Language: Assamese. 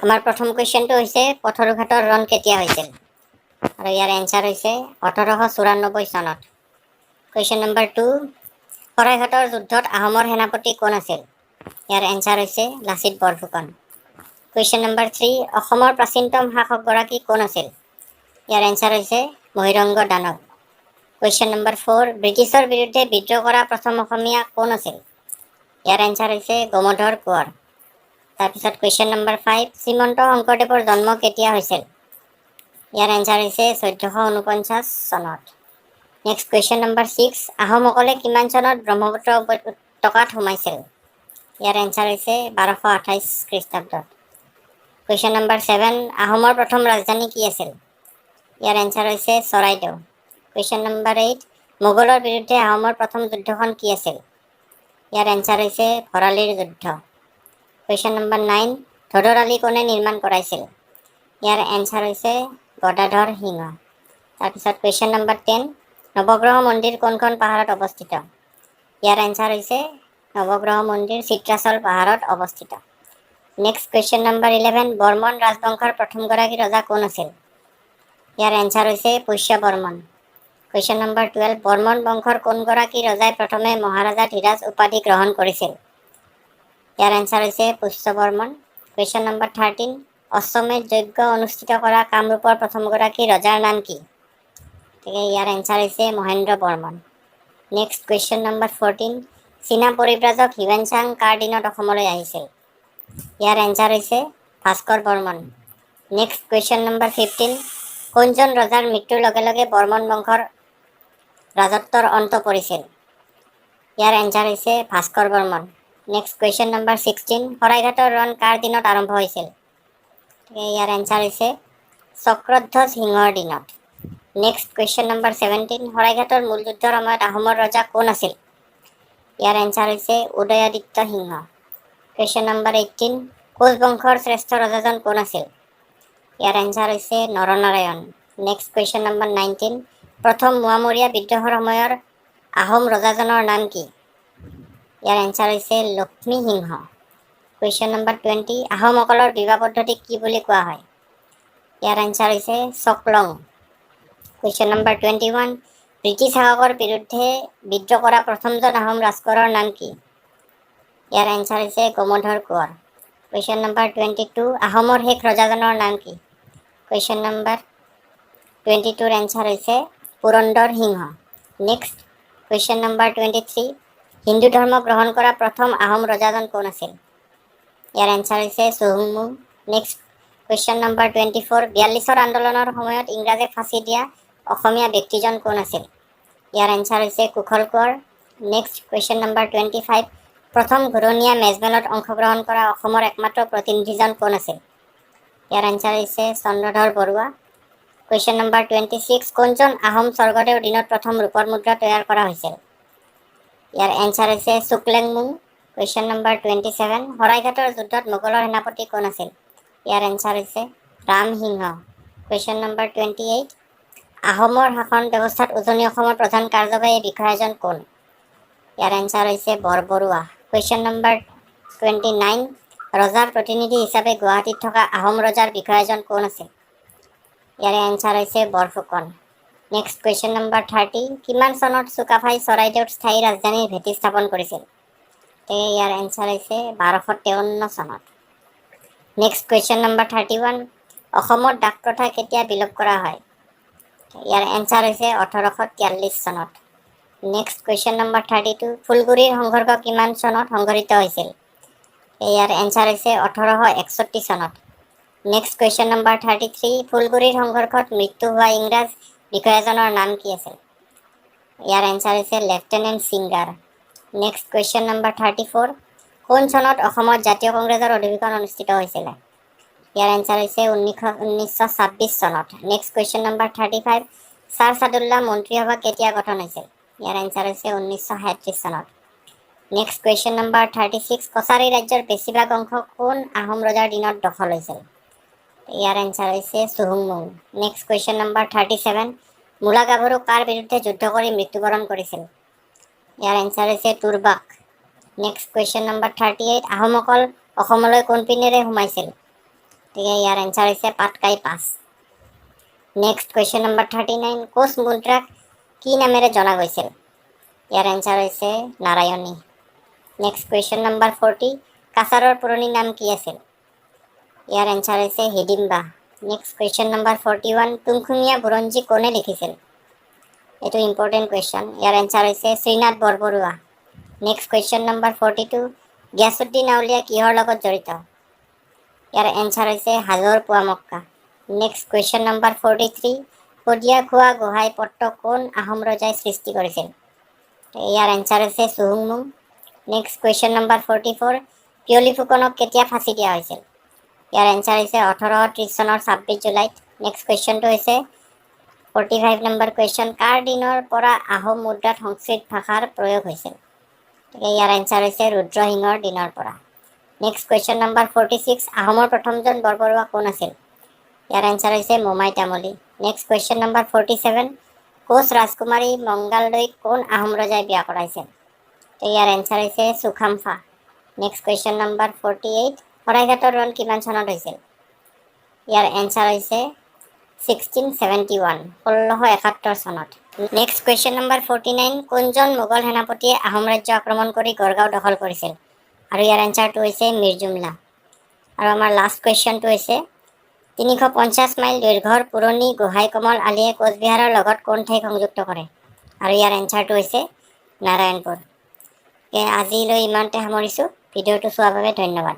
আমাৰ প্ৰথম কুৱেশ্যনটো হৈছে পথৰুঘাটৰ ৰণ কেতিয়া হৈছিল আৰু ইয়াৰ এনচাৰ হৈছে 1894 চনত। কুৱেশ্যন নম্বৰ 2, শৰাইঘাটৰ যুদ্ধত আহোমৰ সেনাপতি কোন আছিল? ইয়াৰ এনচাৰ হৈছে লাচিত বৰফুকন। কুৱেশ্যন নম্বৰ 3, অসমৰ প্ৰাচীনতম শাসকগৰাকী কোন আছিল? ইয়াৰ এনচাৰ হৈছে মহিৰংগ দানৱ। কুৱেশ্যন নম্বৰ 4, ব্ৰিটিছৰ বিৰুদ্ধে বিদ্ৰোহ কৰা প্ৰথম অসমীয়া কোন আছিল? ইয়াৰ এনচাৰ হৈছে গোমধৰ কোঁৱৰ। তাৰপিছত কুৱেশ্যন নম্বৰ 5, শ্ৰীমন্ত শংকৰদেৱৰ জন্ম কেতিয়া হৈছিল? ইয়াৰ এনচাৰ হৈছে 1449 চনত। নেক্সট কুৱেশ্যন নম্বৰ 6, আহোমসকলে কিমান চনত ব্ৰহ্মপুত্ৰ উপত্যকাত সোমাইছিল? ইয়াৰ এনচাৰ হৈছে 1228 খ্ৰীষ্টাব্দত। কুৱেশ্যন নম্বৰ 7, আহোমৰ প্ৰথম ৰাজধানী কি আছিল? ইয়াৰ এনচাৰ হৈছে চৰাইদেউ। কুৱেশ্যন নম্বৰ 8, মোগলৰ বিৰুদ্ধে আহোমৰ প্ৰথম যুদ্ধখন কি আছিল? ইয়াৰ এনচাৰ হৈছে ভৰালিৰ যুদ্ধ। কুৱেশ্যন নম্বৰ 9, ধোদৰ আলি কোনে নিৰ্মাণ কৰাইছিল? ইয়াৰ এনচাৰ হৈছে গদাধৰ সিংহ। তাৰপিছত কুৱেশ্যন নম্বৰ 10, নৱগ্ৰহ মন্দিৰ কোনখন পাহাৰত অৱস্থিত? ইয়াৰ এনচাৰ হৈছে নৱগ্ৰহ মন্দিৰ চিত্ৰাচল পাহাৰত অৱস্থিত। নেক্সট কুৱেশ্যন নম্বৰ 11, বৰ্মন ৰাজবংশৰ প্ৰথমগৰাকী ৰজা কোন আছিল? ইয়াৰ এনচাৰ হৈছে পুষ্য বৰ্মন। কুৱেশ্যন নম্বৰ 12, বৰ্মন বংশৰ কোনগৰাকী ৰজাই প্ৰথমে মহাৰাজা ধীৰাজ উপাধি গ্ৰহণ কৰিছিল? ইয়াৰ এনচাৰ হৈছে পুষ্য বৰ্মন। কুৱেশ্যন নম্বৰ 13, অশ্বমেধ যজ্ঞ অনুষ্ঠিত কৰা কামৰূপৰ প্ৰথমগৰাকী ৰজাৰ নাম কি? গতিকে ইয়াৰ এনচাৰ হৈছে Mahendra Varman. Next question number 14, চীনা পৰিব্ৰাজক হিউৱেন চাং কাৰ দিনত অসমলৈ আহিছিল? ইয়াৰ এনচাৰ হৈছে Bhaskar Varman. Next question number 15, কোনজন ৰজাৰ মৃত্যুৰ লগে লগে বৰ্মন বংশৰ ৰাজত্বৰ অন্ত পৰিছিল? ইয়াৰ এনচাৰ হৈছে Bhaskar Varman. Next question number 16, শৰাইঘাটৰ ৰণ কাৰ দিনত আৰম্ভ হৈছিল? ইয়াৰ এনচাৰ হৈছে চক্ৰধ্বজ সিংহৰ দিনত। নেক্সট কুৱেশ্যন নম্বৰ 17, শৰাইঘাটৰ মূল যুদ্ধৰ সময়ত আহোমৰ ৰজা কোন আছিল? ইয়াৰ এনচাৰ হৈছে উদয়াদিত্য সিংহ। কুৱেশ্যন নম্বৰ 18, কোচ বংশৰ শ্ৰেষ্ঠ ৰজাজন কোন আছিল? ইয়াৰ এনচাৰ হৈছে নৰনাৰায়ণ। নেক্সট কুৱেশ্যন নম্বৰ 19, প্ৰথম মোৱামৰীয়া বিদ্ৰোহৰ সময়ৰ আহোম ৰজাজনৰ নাম কি? ইয়াৰ এনচাৰ হৈছে লক্ষ্মী সিংহ। কুৱেশ্যন নম্বৰ 20, আহোমসকলৰ বিবাহ পদ্ধতিক কি বুলি কোৱা হয়? ইয়াৰ এনচাৰ হৈছে চকলং। কুৱেশ্যন নম্বৰ 21, ব্ৰিটিছ শাসকৰ বিৰুদ্ধে বিদ্ৰোহ কৰা প্ৰথমজন আহোম ৰাজকোঁৱৰৰ নাম কি? ইয়াৰ এনচাৰ হৈছে গোমধৰ কোঁৱৰ। কুৱেশ্যন নম্বৰ 22, আহোমৰ শেষ ৰজাজনৰ নাম কি? কুৱেশ্যন নম্বৰ 22ৰ এনচাৰ হৈছে পুৰন্দৰ সিংহ। নেক্সট কুৱেশ্যন নম্বৰ 23, হিন্দু ধৰ্ম গ্ৰহণ কৰা প্ৰথম আহোম ৰজাজন কোন আছিল? ইয়াৰ এনচাৰ হৈছে চুহুংমুং। নেক্সট কুৱেশ্যন নম্বৰ 24, 42ৰ আন্দোলনৰ সময়ত ইংৰাজে ফাঁচি দিয়া অসমীয়া ব্যক্তিজন কোন আছিল? ইয়াৰ এনচাৰ হৈছে Kushal Konwar. Next question number 25, প্ৰথম ঘূৰণীয়া মেজমেলত অংশগ্ৰহণ কৰা অসমৰ একমাত্ৰ প্ৰতিনিধিজন কোন আছিল? ইয়াৰ এনচাৰ হৈছে চন্দ্ৰধৰ বৰুৱা। কুৱেশ্যন নম্বৰ 26, কোনজন আহোম স্বৰ্গদেউৰ দিনত প্ৰথম ৰূপৰ মুদ্ৰা তৈয়াৰ কৰা হৈছিল? ইয়াৰ এনচাৰ হৈছে চুকলেংমুং। কুৱেশ্যন নম্বৰ 27, শৰাইঘাটৰ যুদ্ধত মোগলৰ সেনাপতি কোন আছিল? ইয়াৰ এনচাৰ হৈছে ৰামসিংহ। কুৱেশ্যন নম্বৰ 28, আহোমৰ শাসন ব্যৱস্থাত উজনি অসমৰ প্ৰধান কাৰ্যবাহী বিষয়াজন কোন? ইয়াৰ এনচাৰ হৈছে বৰবৰুৱা। কুৱেশ্যন নম্বৰ 29, ৰজাৰ প্ৰতিনিধি হিচাপে গুৱাহাটীত থকা আহোম ৰজাৰ বিষয়াজন কোন আছিল? ইয়াৰ এনচাৰ হৈছে বৰফুকন। নেক্সট কুৱেশ্যন নম্বৰ 30, কিমান চনত চুকাফাই চৰাইদেউত স্থায়ী ৰাজধানীৰ ভেটি স্থাপন কৰিছিল? ইয়াৰ এনচাৰ হৈছে 1253 চনত। নেক্সট কুৱেশ্যন নম্বৰ 31, অসমত ডাক প্ৰথা কেতিয়া বিলোপ কৰা হয়? ইয়াৰ এনচাৰ হৈছে 1843 চনত। নেক্সট কুৱেশ্যন নম্বৰ 32, ফুলগুৰিৰ সংঘৰ্ষ কিমান চনত সংঘটিত হৈছিল? ইয়াৰ এনচাৰ হৈছে 1861 চনত। নেক্সট কুৱেশ্যন নম্বৰ 33, ফুলগুৰিৰ সংঘৰ্ষত মৃত্যু হোৱা ইংৰাজ বিষয়াজনৰ নাম কি আছিল? ইয়াৰ এনচাৰ হৈছে lieutenant singer. Next question number 34, কোন চনত অসমত জাতীয় কংগ্ৰেছৰ অধিৱেশন অনুষ্ঠিত হৈছিলে? ইয়াৰ এনচাৰ হৈছে 1926 চনত। Next question number 35, sir Saadulla মন্ত্ৰীসভা কেতিয়া গঠন হৈছিল? ইয়াৰ এনচাৰ হৈছে 1937 চনত। নেক্সট কুৱেশ্যন নম্বৰ 36, কছাৰী ৰাজ্যৰ বেছিভাগ অংশ কোন আহোম ৰজাৰ দিনত দখল হৈছিল? ইয়াৰ এনচাৰ হৈছে চুহুংমুং। নেক্সট কুৱেশ্যন নম্বৰ 37, মূলা গাভৰু কাৰ বিৰুদ্ধে যুদ্ধ কৰি মৃত্যুবৰণ কৰিছিল? ইয়াৰ এনচাৰ হৈছে তুৰ্বাক। নেক্সট কুৱেশ্যন নম্বৰ 38, আহোমসকল অসমলৈ কোন পিনেৰে সোমাইছিল? গতিকে ইয়াৰ এনচাৰ হৈছে পাটকাই পাছ। নেক্সট কুৱেশ্যন নম্বৰ 39, কোচ মুদ্ৰাক কি নামেৰে জনা গৈছিল? ইয়াৰ এনচাৰ হৈছে নাৰায়ণী। নেক্সট কুৱেশ্যন নম্বৰ 40, কাছাৰৰ পুৰণি নাম কি আছিল? ইয়াৰ এনচাৰ হৈছে Hidimba. Next question number 41, Tungkhungia Buranji কোনে লিখিছিল? এইটো ইম্পৰ্টেণ্ট কুৱেশ্যন। ইয়াৰ এনচাৰ হৈছে Srinath Barbarua. Next question number 42, Ghiyasuddin Auliya কিহৰ লগত জড়িত? ইয়াৰ এনচাৰ হৈছে হাজোৰ Poa Mecca. Next question number 43, Sadiya Khowa Gohain পট্ট কোন আহোম ৰজাই সৃষ্টি কৰিছিল? ইয়াৰ এনচাৰ হৈছে চুহুংমুং। নেক্সট কুৱেশ্যন নম্বৰ 44, পিয়লি ফুকনক কেতিয়া ফাঁচি দিয়া হৈছিল? ইয়াৰ এনচাৰ হৈছে 1830 চনৰ 26 জুলাইত। নেক্সট কুৱেশ্যনটো হৈছে 45 নম্বৰ কুৱেশ্যন, কাৰ দিনৰ পৰা আহোম মুদ্ৰাত সংস্কৃত ভাষাৰ প্ৰয়োগ হৈছিল? গতিকে ইয়াৰ এনচাৰ হৈছে ৰুদ্ৰসিংহৰ দিনৰ পৰা। নেক্সট কুৱেশ্যন নম্বৰ 46, আহোমৰ প্ৰথমজন বৰবৰুৱা কোন আছিল? ইয়াৰ এনচাৰ হৈছে মোমাই Tamuli. Next question number 47, Koch ৰাজকুমাৰী মংগালদৈক কোন আহোম ৰজাই বিয়া কৰাইছিল? ইয়াৰ এনচাৰ হৈছে চুখামফা। নেক্সট কুৱেশ্যন নম্বৰ 48, শৰাইঘাটৰ ৰণ কিমান চনত হৈছিল? ইয়াৰ এনচাৰ হৈছে 1671, 1671 চনত। নেক্সট কুৱেশ্যন নম্বৰ 49, কোনজন মোগল সেনাপতিয়ে আহোম ৰাজ্য আক্ৰমণ কৰি গড়গাঁও দখল কৰিছিল? আৰু ইয়াৰ এনচাৰটো হৈছে মিৰ জুমলা। আৰু আমাৰ লাষ্ট কুৱেশ্যনটো হৈছে 350 মাইল দৈৰ্ঘ্যৰ পুৰণি গোহাঁই কমল আলিয়ে কোচবিহাৰৰ লগত কোন ঠাইক সংযুক্ত কৰে? আৰু ইয়াৰ এনচাৰটো হৈছে নাৰায়ণপুৰ। আজিলৈ ইমানতে সামৰিছোঁ। ভিডিঅ'টো চোৱাৰ বাবে ধন্যবাদ।